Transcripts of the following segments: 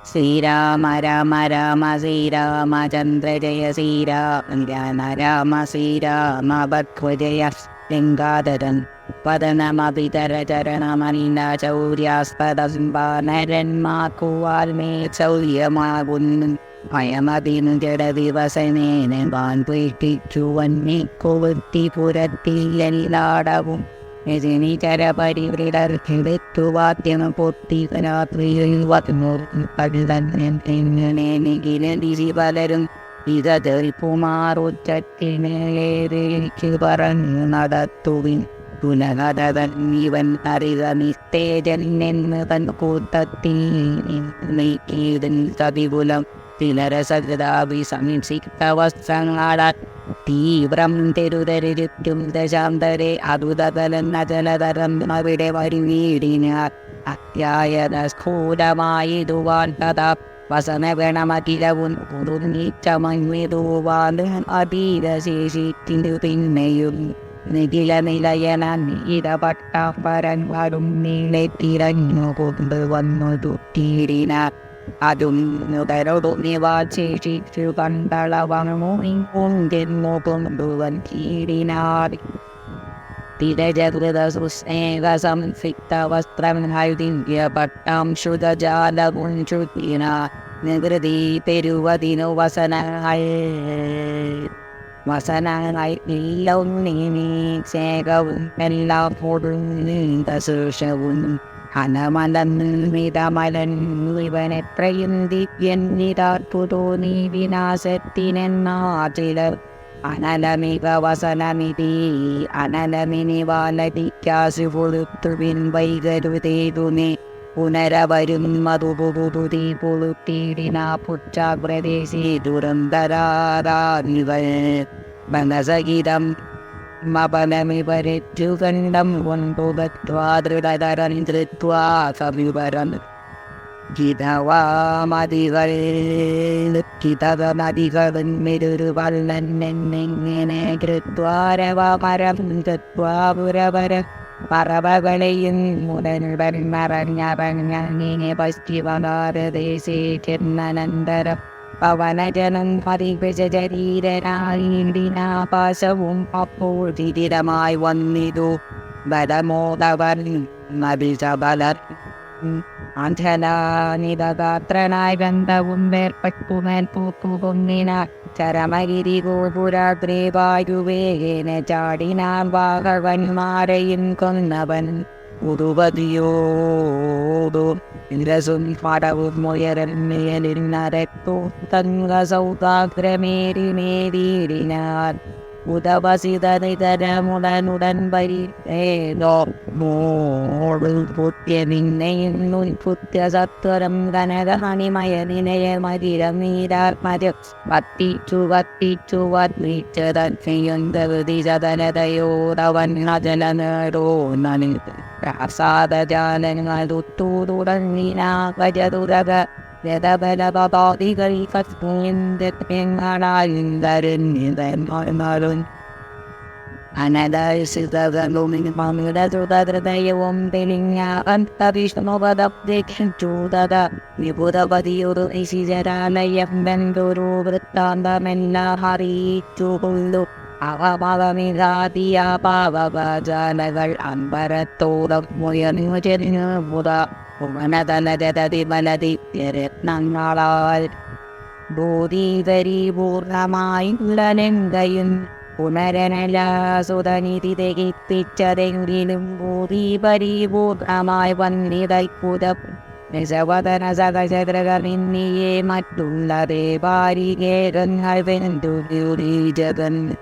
Sreerama Rama Rama Sri Ramachandra Jaya Sreerama Rama Sreerama ഭക്വജയ Gangadharan പതനമപിതര ചരണമനില ചൗര്യാസ്പദംബാനരന്മാക്കുവാൽമേ ചൗര്യമാകുന്നു ഭയമതിനു ജഡദിവസനേന van പേട്ടിച്ചു വന്നിക്കൊവൃത്തി പുരത്തില്ലാടവും രജനിചര പരിവൃടർക്കെടുത്തുവാദ്യം പൊത്തിരാത്രിയിൽ വന്നുകിലതിരി പലരും ഇതൽപ്പുമാറുച്ചത്തിനേക്ക് പറഞ്ഞു നടത്തുവിൻ പുനകഥൻ ഇവൻ അറിക നിസ്തേജനെന്ന് തൻ കൂട്ടത്തിൽ നീക്കിയതൻ സതികുലം തിലരസകൃതാഭി സംക്ഷിപ്ത വസ്ത്രങ്ങളാൽ തീവ്രം തെരുതരിറ്റും ദശാന്തരെ അതുതലന്ന ജലതരം അവിടെ വരുവീടിനാൽ അത്യായത സ്ഫൂലമായിടുവാൻ കഥാ വസനഗണമഖിലവും പുതുനീച്ചമങ്ങിടുവാൻ അതീതശേഷിത്തിനു പിന്നെയും നിഖില നിലയന നീരപട്ട പരൻ വരും നീളെ തിരഞ്ഞു കൊണ്ടുവന്നു തുറ്റീടിനാൽ അതും നുകരൊടു നിവാശേഷിച്ചു കണ്ടളവണുമുണ്ടെന്നു കൊണ്ടുവൻ കീടിനാടി തിരജകൃത സുസ്നേഹ സംസിക്ത വസ്ത്രം ഹൈദിന്യ പട്ടം ശുദ്ധജാലവും ചുറ്റിന നിവൃതി പെരുവതിനു വസനങ്ങൾ എല്ലാം നീ സ്നേഹവും എല്ലാ പൊടുശവും അനമലമിതമലൻ ഇവനെത്രയും ദിവ്യന്നിതാത്പുതോ നീ വിനാശത്തിനെന്നാചിലർ അനലമിക വസനമിതി അനലമിനി വാലതിക്കാസു പൊളുത്തുവിൻ വൈകരുതേതുനേ പുനരവരും മധുപുതുതി പൊളുത്തിടിന പുച്ഛാഗ്രദേശി ദുരന്തരാരാനിവ മനസഹിതം മപനമിവരറ്റു കണ്ഡം കൊണ്ടുതത്വാദൃഢതരൻ ധൃത്വാ സവിവരൻ ിതവാമതികളിതനദികളെന്നൊരു കൃത്വാരവമരം തത്വാ പുരവര പറവകളെയും മുതൽവൻ മറഞ്ഞറഞ്ഞിനെ പശ്ചിമഭാരതദേശേ ചെന്നനന്തരം പവനജനം പതിവിശരീരനായിടിനാപാശവും അപ്പോൾ തിരിരമായി വന്നിതു ബലമോദവൻ നബിസബലർ അന്ധനാനിതഗാത്രനായി ബന്ധവും വേർപ്പുമേൽ പൂക്കുപൊങ്ങിന ചരമഗിരി ഗോപുരാഗ്രേ വായുവേഗേന ചാടിനാൻ വാഹവന്മാരെയും കൊന്നവൻ ഉരുവതിയോടു ഇന്ദ്രസും പടവും മുയരന്മേലിന്നരത്തു തങ്ക സൗതാഗ്രമേരി മേരീടിനാൻ ഉദവസിതനിതരമുടനുടൻ പരിേതോ മോളു പുത്യ നിന്നെയുന്നു പുത്യ സത്വരം കനകമണിമയ നിനയ മതിരം നീരാത്മരം വത്തിച്ചു വത്തിച്ചതന്യന്തകൃതിചതനതയോടവൻ അജലനേടോ നനി പ്രസാദജാലങ്ങൾ തുത്തൂതുടങ്ങിനാകജതുരക രഥബലപാതികൾ കസ്മിന്ദരഞ്ഞിതരുന്നിതന്മാരും അനദർശിതകളും തെളിഞ്ഞ അന്തവിഷ്ണുപദപ്രേക്ഷൂതത വിപുതപതിയൊരു നിശിചരാലയം ബന്ധുരു വൃത്താന്തമെല്ലാം അറിയിച്ചുകൊള്ളു അവമകമികാതിയ പാവജാലകൾ അമ്പരത്തോളം മുയർന്നു ചെറിഞ്ഞു പുത ഉപനതലരതിമലതിരത്നങ്ങളാൽ ബോധീതരീപൂർണമായി ഉള്ളനെങ്കയും പുനരനലാസുതനിധി തികപ്പിച്ചതെങ്കിലും ബോധീപരിപൂർണമായി വന്നിതൈക്കുതം രസവദന സകചദ്രകമിന്നിയെ മറ്റുള്ളതേ പാരികേരങ്ങൾ വെന്തുജകൻ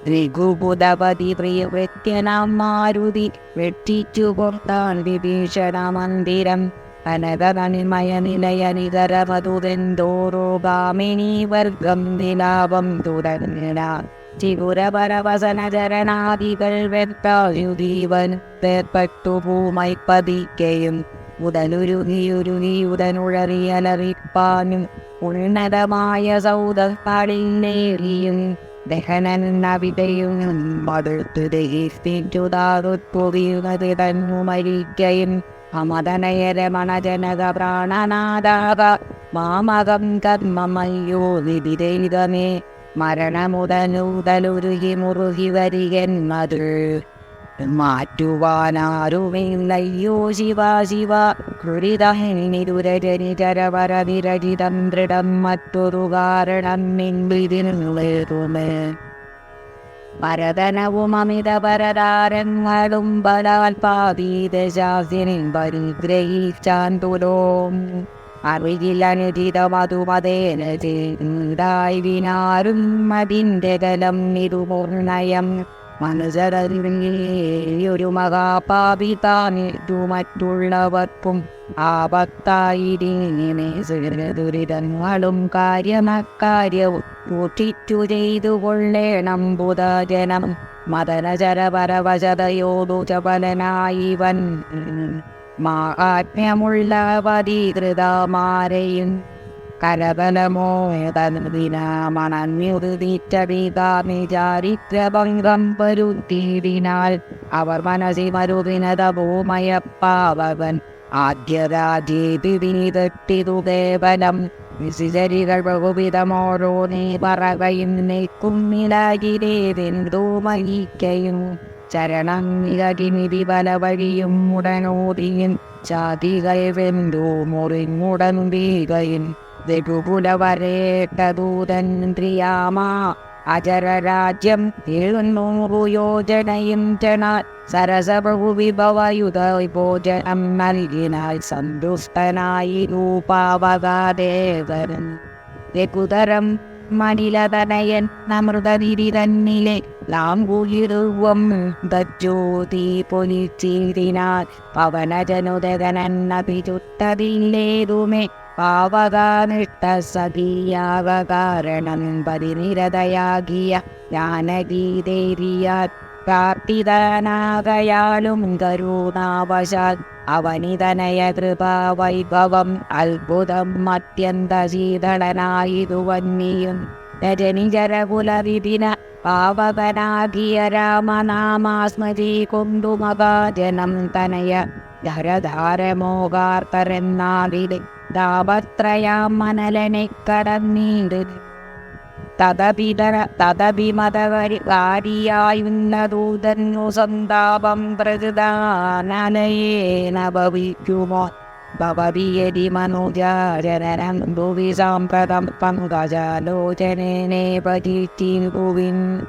ഋഗുപുതപതി പ്രിയവൃത്യനാം മാരുതി വെട്ടിച്ചു കൊണ്ടാൻ വിഭീഷണ മന്ദിരം അനതനിമയ നിലയനിതരമതുതെന്തോരോ ഗാമിനി വർഗം വിലാപം തുടർന്നിട ചിഗുരപരവസനചരണാദികൾ വെപ്പായുധീവൻ വേർപ്പെട്ടു ഭൂമൈപ്പതിക്കയും ഉടനുരുകിയുടനുഴറിയലറിപ്പാനും ഉന്നതമായ സൗദപ്പാടിലേറിയും ദഹനൻ നവിതയും മടുത്തു ദഹിപ്പിച്ചുതാറുത്പൊറിയുന്നത് തന്നു മരിക്കയും അമതനയരമണജനക പ്രാണനാദാക മാമകം കർമ്മമയ്യോ വിധിരൈതമേ മരണമുതലുതലുരുകി മുറുകി വരികെന്നത് മാറ്റുവാനാരുമില്ലയ്യോ ശിവ ശിവ കൃതനിരുരനിരവരവിരചിതം ദൃഢം മറ്റൊരു കാരണം മിൻപിതിനുമേ പരതനവും അമിത പരതാരങ്ങളും ബലാൽപാതീതശാസ്യനും പരിഗ്രഹിച്ചാൻ തുലോം അറിയിലനുചിതമതുമതേന ചെയ്തായി വിനാരും അതിൻ്റെ കലം നിരുപൂർണയം മനസ്സറിയൊരു മഹാപാപിതാനിട്ടു മറ്റുള്ളവർക്കും ആപത്തായിരിങ്ങനെ ദുരിതങ്ങളും കാര്യമക്കാര്യവും കൂട്ടിച്ചു ചെയ്തു കൊള്ളേണം ബുധജനം മദനചരപരവശതയോടു ചപലനായിവൻ മാഹാത്മ്യമുള്ള പരീകൃതമാരെയും കരബലമോ തനുദിനമണഞ്ഞുതിറ്ററിതാമി ചാരിത്രഭംഗം പരുത്തിയിടിനാൽ അവർ മനസ്സി മരുവിനതഭൂമയപ്പാവൻ ആദ്യരാജീതിവിനിതട്ടിതു കേവലം വിശിചരികൾ ബഹുവിധമോരോന്നേ പറകയും നെയ്ക്കും നിലകിരേതെന്തോ മഹിക്കയും ചരണം നിലകിനിധി പല വഴിയും ഉടനോതിയും ചാതികൾ വെന്തോ മുറിങ്ങുടൻ വീകയും ദൂതൻ അജരരാജ്യം 700 യോജനയും ജനാൽ സരസബഹുവിഭവയുധ ഭോജനം നൽകിനാൽ സന്തുഷ്ടനായി രൂപാവകാദേവൻ രഘുതരം മണിലതനയൻ നമൃതനിരി തന്നിലെ ലാംഗുയിടുവം ദജ്യോതി പൊലിച്ചിരിനാൽ പവനജനുദകനന്നഭിചുട്ടതില്ലേതുമേ പാവകാനിഷ്ട സഖിയാവ കാരണം പരിനിരതയാകിയ ജ്ഞാനഗീതേരിയാൽ പ്രാർത്ഥിതനാകയാലും കരുണാവശാൽ അവനിതനയ കൃപാവൈഭവം അത്ഭുതം അത്യന്ത ശീതളനായിതു വന്നിയും രജനിജരകുലവിധിന പാവകനാകിയ രാമനാമാസ്മൃതി കൊണ്ടു മകാജനം തനയ ധരധാരമോകാർത്തരെന്നാവിലെ താപത്രയാം മനലനെ കടന്നീണ്ട് തദഭിമതകാരിയായുന്നദൂതന്നു സന്താപം പ്രകൃതാനയേന ഭവിക്കുമോ ഭവവിയതി മനോജാചരണം ഭുവി സാമ്പ്രതം പങ്കജാലോചനേനേ പതിത്തിനുവിൻ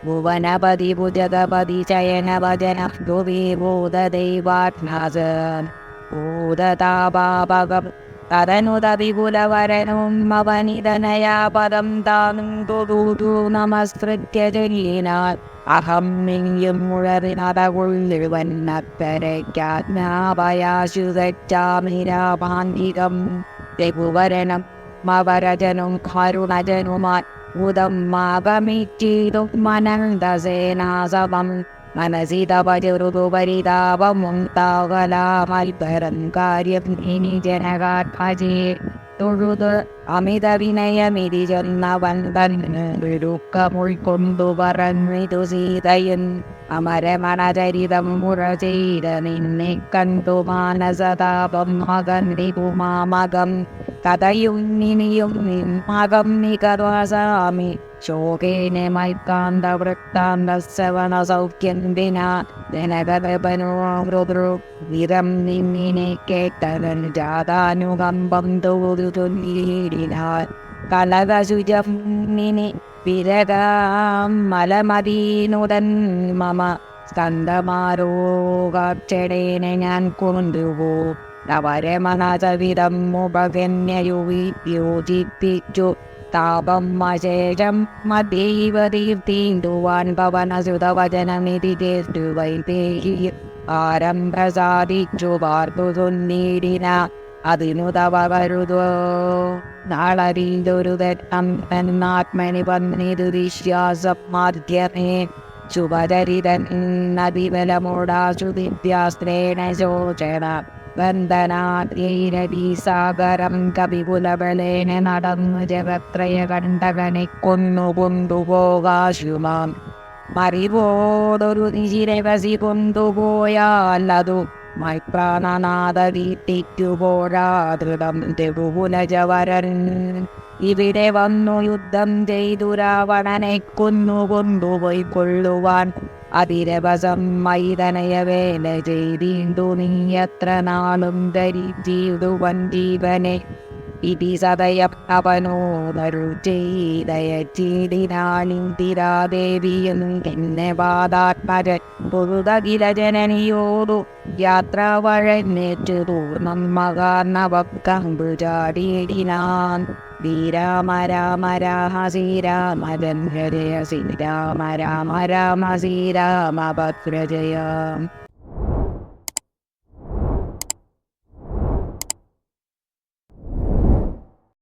ഭുവനപതി ഭുജഗപതി ചയനഭജന ഭുവി ഭൂതദൈവാത്മാസൻ ഭൂതതാപാപകം തദനുതവികുലവരനും അവനിതനയാപദം താനും തൊഴുതു നമസ്കൃത്യ ചൊല്ലിനാൽ അഹം മിങ്യും മുഴറിനതകുള്ളിവന്നപ്പരയ്ക്കാജ്ഞാപയാശുതച്ചാമിരാപാന്തികം രഘുവരനം മവരജനും കരുണജനുമായി ഉദം മാകമിച്ചീതും മനന്ദസേനാസവം മനസി തപചുരുപരിതാപമുണ്ടാകലാമൽപരം കാര്യം ഇനി ജനകാത്മജേ തൊഴുത് അമിത വിനയമിതി ചെന്നവൻ തന്നെ വിരുക്കമുൾക്കൊണ്ടു പറഞ്ഞിതു സീതയൻ അമരമണചരിതം മുറ ചെയ്ത നിന്നെ കണ്ടു മാനസതാപം മകന്തികുമാമകം കഥയുന്നിനിയും നിന്മകം നികർവസാമി ശോകേന മൈക്കാന്ത വൃത്താന്ത സവണ സൗഖ്യം വിനാ ജനകതപനോതൃ വിരം നിന്നിനെ കേട്ടവൻ ജാതാനുകമ്പം തോതു ചൊല്ലിയിടിനാൽ കലകശുചം നിനെ വിരകാം മലമതീനുടൻ മമ സ്കന്ധമാരോഗക്ഷടേന ഞാൻ കൊണ്ടുപോ അവരമനചവിതം ഉപകന്യയുയോജിപ്പിച്ചു താപം അശേഷം മധ്യൈവ തീർത്തിന്തുവാൻ പവനസുതവചനമിതി ചേർത്തു വൈദേഹി ആരംഭ സാധിച്ചു പാർത്തു ചൊല്ലിടിന അതിനു തവ കരുതോ നാളറിന്തൊരു തെറ്റം എന്നാത്മനി പന്നിതു വിശ്വാസം മാധ്യമേ ശുഭചരിതൻ നദിബലമോടാശു വിദ്യാസ്ത്രേണ ശോചന ബന്ധനാദ്യൈരവീസാഗരം കവികുലബലേന നടന്നു ജഗത്രയ കണ്ടകനെ കൊന്നു കൊണ്ടുപോകാശുമാം മറിവോടൊരു നിശിരവസി കൊണ്ടുപോയാലതു മൈപ്രാണനാഥ വീട്ടിക്കു പോരാതൃതം രഘുകുലജവരൻ ഇവിടെ വന്നു യുദ്ധം ചെയ്തു രാവണനെ കൊന്നുപോയി കൊള്ളുവാൻ അതിരവസം മൈതനയ വേല ചെയ്തീണ്ടു നീ എത്ര നാളും ധരിച്ചിടുവൻ ജീവനെ ഇതി സദയം അവനോദരു ചെയ്തയച്ചീടിനാളിന്തിരാദേവിയും എന്നെ ബാധാത്മജൻ പൊറുതകില ജനനിയോടു യാത്ര വഴന്നേറ്റു പൂർണ്ണം മകാർണവക്കമ്പു ചാടിയിടിനാൻ ശ്രീരാമ രാമ രാമ ശ്രീരാമ ജയ ശ്രീരാമ രാമ രാമ ശ്രീരാമ ഭദ്രജയ.